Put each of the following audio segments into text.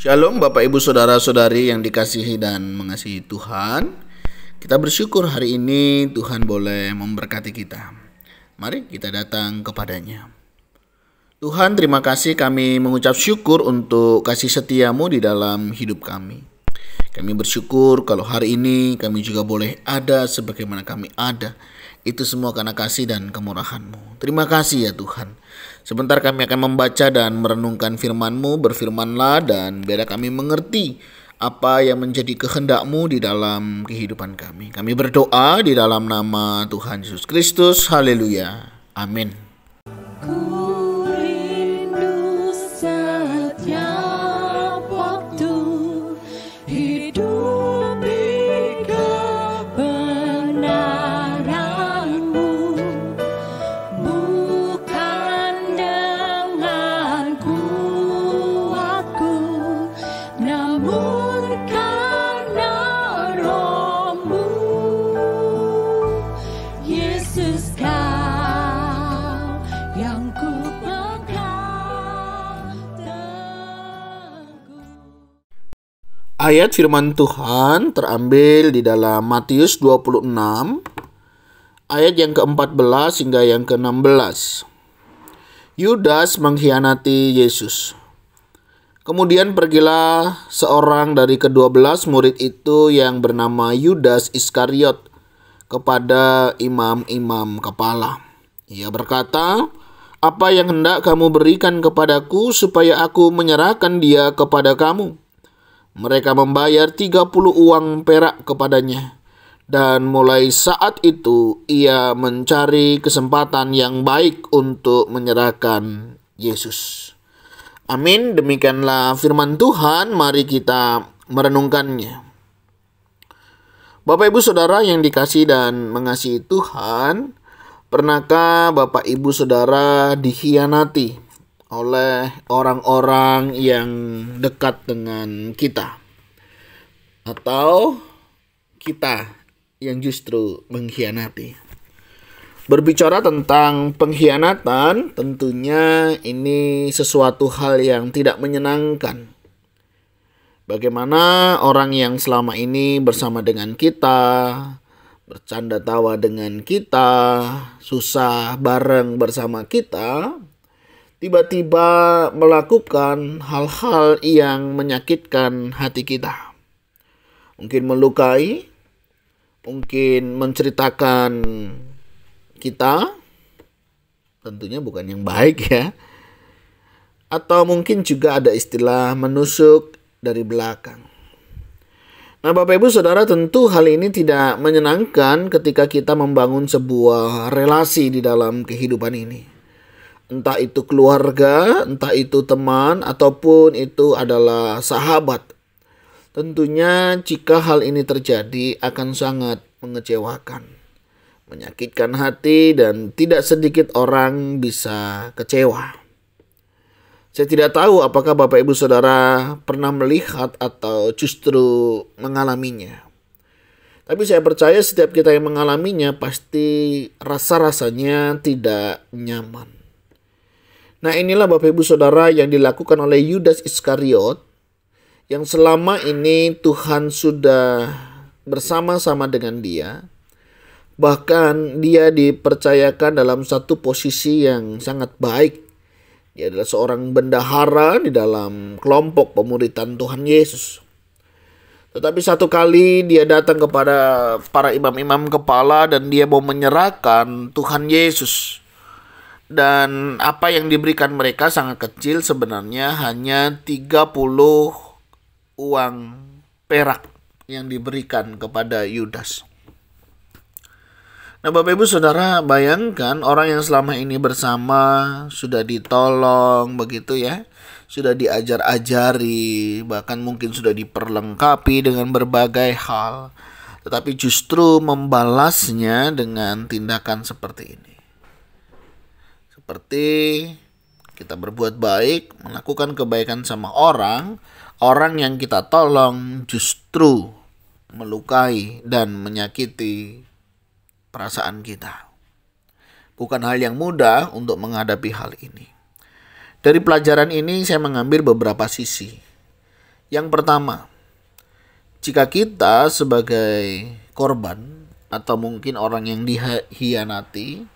Shalom Bapak Ibu Saudara-saudari yang dikasihi dan mengasihi Tuhan. Kita bersyukur hari ini Tuhan boleh memberkati kita. Mari kita datang kepadanya. Tuhan, terima kasih, kami mengucap syukur untuk kasih setiamu di dalam hidup kami. Kami bersyukur kalau hari ini kami juga boleh ada sebagaimana kami ada. Itu semua karena kasih dan kemurahan-Mu. Terima kasih ya Tuhan. Sebentar kami akan membaca dan merenungkan firman-Mu. Berfirmanlah dan biar kami mengerti apa yang menjadi kehendak-Mu di dalam kehidupan kami. Kami berdoa di dalam nama Tuhan Yesus Kristus. Haleluya. Amin. Ayat firman Tuhan terambil di dalam Matius 26 ayat yang ke-14 hingga yang ke-16. Yudas mengkhianati Yesus. Kemudian pergilah seorang dari ke-12 murid itu yang bernama Yudas Iskariot kepada imam-imam kepala. Ia berkata, "Apa yang hendak kamu berikan kepadaku supaya aku menyerahkan dia kepada kamu?" Mereka membayar 30 uang perak kepadanya. Dan mulai saat itu ia mencari kesempatan yang baik untuk menyerahkan Yesus. Amin. Demikianlah firman Tuhan. Mari kita merenungkannya. Bapak Ibu Saudara yang dikasihi dan mengasihi Tuhan, pernahkah Bapak Ibu Saudara dikhianati oleh orang-orang yang dekat dengan kita, atau kita yang justru mengkhianati? Berbicara tentang pengkhianatan, tentunya ini sesuatu hal yang tidak menyenangkan. Bagaimana orang yang selama ini bersama dengan kita, bercanda tawa dengan kita, susah bareng bersama kita, tiba-tiba melakukan hal-hal yang menyakitkan hati kita. Mungkin melukai, mungkin menceritakan kita, tentunya bukan yang baik ya. Atau mungkin juga ada istilah menusuk dari belakang. Nah Bapak Ibu Saudara, tentu hal ini tidak menyenangkan ketika kita membangun sebuah relasi di dalam kehidupan ini. Entah itu keluarga, entah itu teman, ataupun itu adalah sahabat. Tentunya jika hal ini terjadi akan sangat mengecewakan, menyakitkan hati, dan tidak sedikit orang bisa kecewa. Saya tidak tahu apakah Bapak Ibu Saudara pernah melihat atau justru mengalaminya. Tapi saya percaya setiap kita yang mengalaminya pasti rasa-rasanya tidak nyaman. Nah inilah Bapak Ibu Saudara yang dilakukan oleh Yudas Iskariot, yang selama ini Tuhan sudah bersama-sama dengan dia. Bahkan dia dipercayakan dalam satu posisi yang sangat baik. Dia adalah seorang bendahara di dalam kelompok pemuritan Tuhan Yesus. Tetapi satu kali dia datang kepada para imam-imam kepala dan dia mau menyerahkan Tuhan Yesus. Dan apa yang diberikan mereka sangat kecil, sebenarnya hanya 30 uang perak yang diberikan kepada Yudas. Nah Bapak Ibu Saudara, bayangkan orang yang selama ini bersama, sudah ditolong begitu ya, sudah diajar-ajari, bahkan mungkin sudah diperlengkapi dengan berbagai hal, tetapi justru membalasnya dengan tindakan seperti ini. Seperti kita berbuat baik, melakukan kebaikan sama orang yang kita tolong justru melukai dan menyakiti perasaan kita. Bukan hal yang mudah untuk menghadapi hal ini. Dari pelajaran ini saya mengambil beberapa sisi. Yang pertama, jika kita sebagai korban atau mungkin orang yang dikhianati,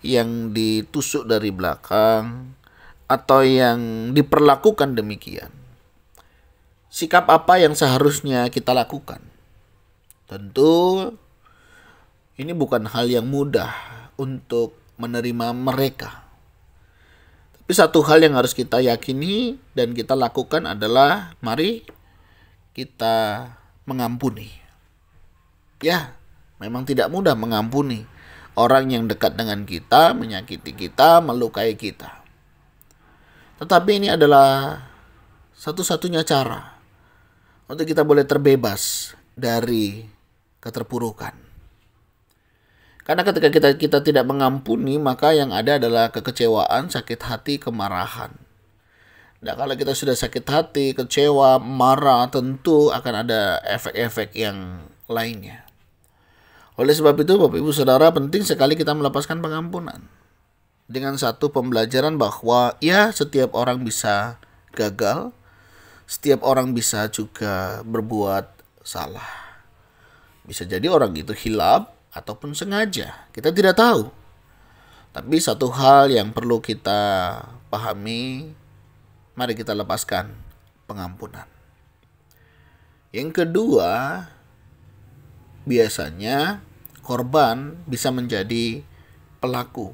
yang ditusuk dari belakang, atau yang diperlakukan demikian, sikap apa yang seharusnya kita lakukan? Tentu ini bukan hal yang mudah untuk menerima mereka. Tapi satu hal yang harus kita yakini dan kita lakukan adalah mari kita mengampuni. Ya, memang tidak mudah mengampuni orang yang dekat dengan kita, menyakiti kita, melukai kita. Tetapi ini adalah satu-satunya cara untuk kita boleh terbebas dari keterpurukan. Karena ketika kita tidak mengampuni, maka yang ada adalah kekecewaan, sakit hati, kemarahan. Nah, kalau kita sudah sakit hati, kecewa, marah, tentu akan ada efek-efek yang lainnya. Oleh sebab itu, Bapak Ibu Saudara, penting sekali kita melepaskan pengampunan. Dengan satu pembelajaran bahwa ya, setiap orang bisa gagal, setiap orang bisa juga berbuat salah. Bisa jadi orang itu hilaf ataupun sengaja, kita tidak tahu. Tapi satu hal yang perlu kita pahami, mari kita lepaskan pengampunan. Yang kedua, biasanya korban bisa menjadi pelaku.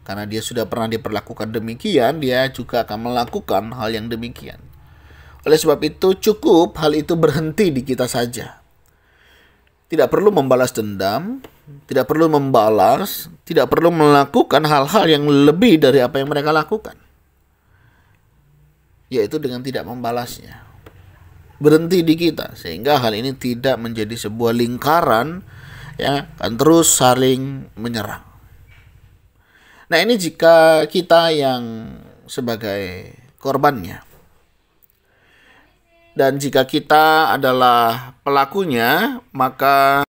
Karena dia sudah pernah diperlakukan demikian, dia juga akan melakukan hal yang demikian. Oleh sebab itu, cukup hal itu berhenti di kita saja. Tidak perlu membalas dendam, tidak perlu membalas, tidak perlu melakukan hal-hal yang lebih dari apa yang mereka lakukan. Yaitu dengan tidak membalasnya. Berhenti di kita, sehingga hal ini tidak menjadi sebuah lingkaran yang akan terus saling menyerang. Nah, ini jika kita yang sebagai korbannya. Dan jika kita adalah pelakunya, maka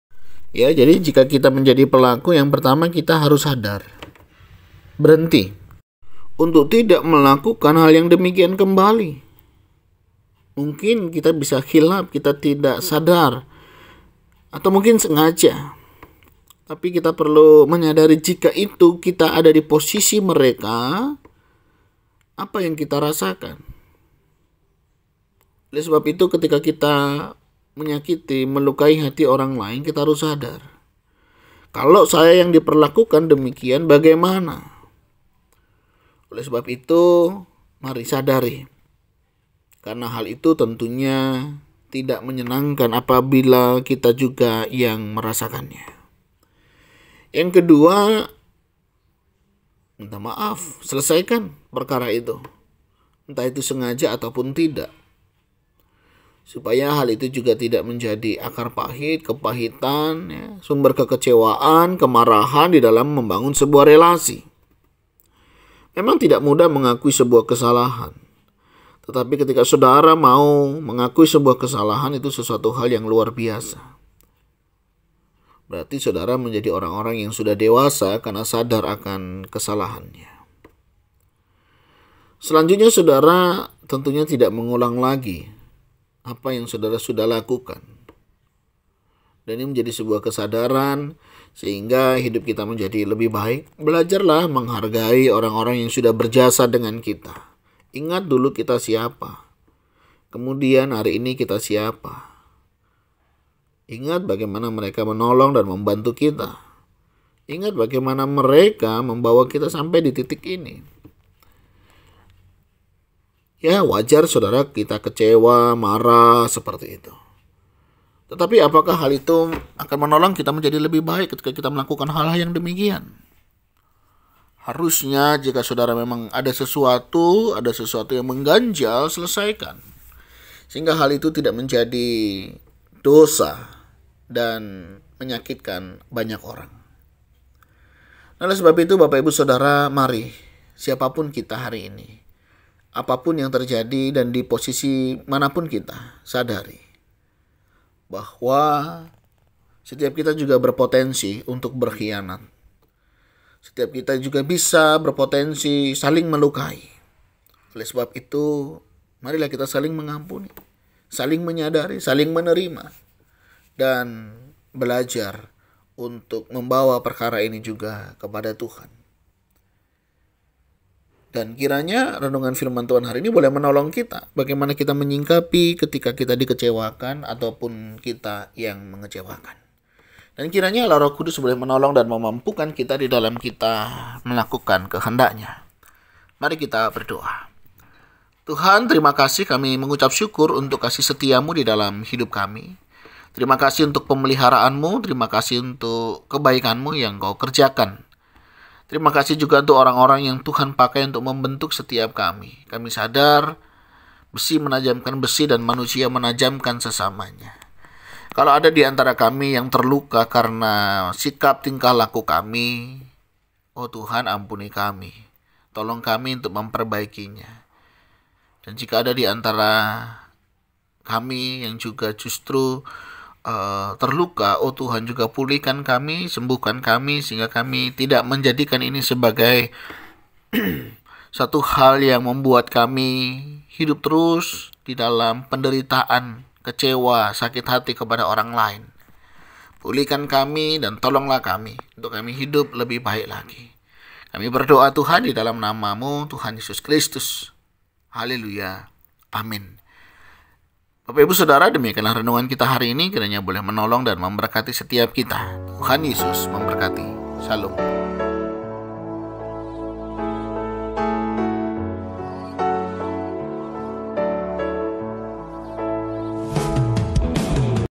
ya, jadi jika kita menjadi pelaku, yang pertama kita harus sadar. Berhenti untuk tidak melakukan hal yang demikian kembali. Mungkin kita bisa khilaf, kita tidak sadar, atau mungkin sengaja. Tapi kita perlu menyadari jika itu kita ada di posisi mereka, apa yang kita rasakan. Oleh sebab itu ketika kita menyakiti, melukai hati orang lain, kita harus sadar. Kalau saya yang diperlakukan demikian, bagaimana? Oleh sebab itu, mari sadari. Karena hal itu tentunya tidak menyenangkan apabila kita juga yang merasakannya. Yang kedua, minta maaf, selesaikan perkara itu. Entah itu sengaja ataupun tidak. Supaya hal itu juga tidak menjadi akar pahit, kepahitan, ya, sumber kekecewaan, kemarahan di dalam membangun sebuah relasi. Memang tidak mudah mengakui sebuah kesalahan. Tetapi ketika saudara mau mengakui sebuah kesalahan, itu sesuatu hal yang luar biasa. Berarti saudara menjadi orang-orang yang sudah dewasa karena sadar akan kesalahannya. Selanjutnya saudara tentunya tidak mengulang lagi apa yang saudara sudah lakukan. Dan ini menjadi sebuah kesadaran sehingga hidup kita menjadi lebih baik. Belajarlah menghargai orang-orang yang sudah berjasa dengan kita. Ingat dulu kita siapa. Kemudian hari ini kita siapa. Ingat bagaimana mereka menolong dan membantu kita. Ingat bagaimana mereka membawa kita sampai di titik ini. Ya, wajar saudara kita kecewa, marah, seperti itu. Tetapi apakah hal itu akan menolong kita menjadi lebih baik ketika kita melakukan hal-hal yang demikian? Harusnya jika saudara memang ada sesuatu yang mengganjal, selesaikan. Sehingga hal itu tidak menjadi dosa dan menyakitkan banyak orang. Nah, oleh sebab itu Bapak Ibu Saudara, mari siapapun kita hari ini, apapun yang terjadi dan di posisi manapun kita, sadari bahwa setiap kita juga berpotensi untuk berkhianat. Setiap kita juga bisa berpotensi saling melukai. Oleh sebab itu, Marilah kita saling mengampuni, saling menyadari, saling menerima, dan belajar untuk membawa perkara ini juga kepada Tuhan. Dan kiranya renungan firman Tuhan hari ini boleh menolong kita bagaimana kita menyingkapi ketika kita dikecewakan ataupun kita yang mengecewakan. Dan kiranya Allah Roh Kudus boleh menolong dan memampukan kita di dalam kita melakukan kehendak-Nya. Mari kita berdoa. Tuhan, terima kasih, kami mengucap syukur untuk kasih setia-Mu di dalam hidup kami. Terima kasih untuk pemeliharaan-Mu, terima kasih untuk kebaikan-Mu yang Kau kerjakan. Terima kasih juga untuk orang-orang yang Tuhan pakai untuk membentuk setiap kami. Kami sadar besi menajamkan besi dan manusia menajamkan sesamanya. Kalau ada di antara kami yang terluka karena sikap tingkah laku kami, oh Tuhan, ampuni kami. Tolong kami untuk memperbaikinya. Dan jika ada di antara kami yang juga justru terluka, oh Tuhan, juga pulihkan kami, sembuhkan kami, sehingga kami tidak menjadikan ini sebagai satu hal yang membuat kami hidup terus di dalam penderitaan, kecewa, sakit hati kepada orang lain. Pulihkan kami dan tolonglah kami untuk kami hidup lebih baik lagi. Kami berdoa Tuhan di dalam nama-Mu, Tuhan Yesus Kristus. Haleluya. Amin. Bapak Ibu Saudara, demikianlah renungan kita hari ini, kiranya boleh menolong dan memberkati setiap kita. Tuhan Yesus memberkati. Shalom.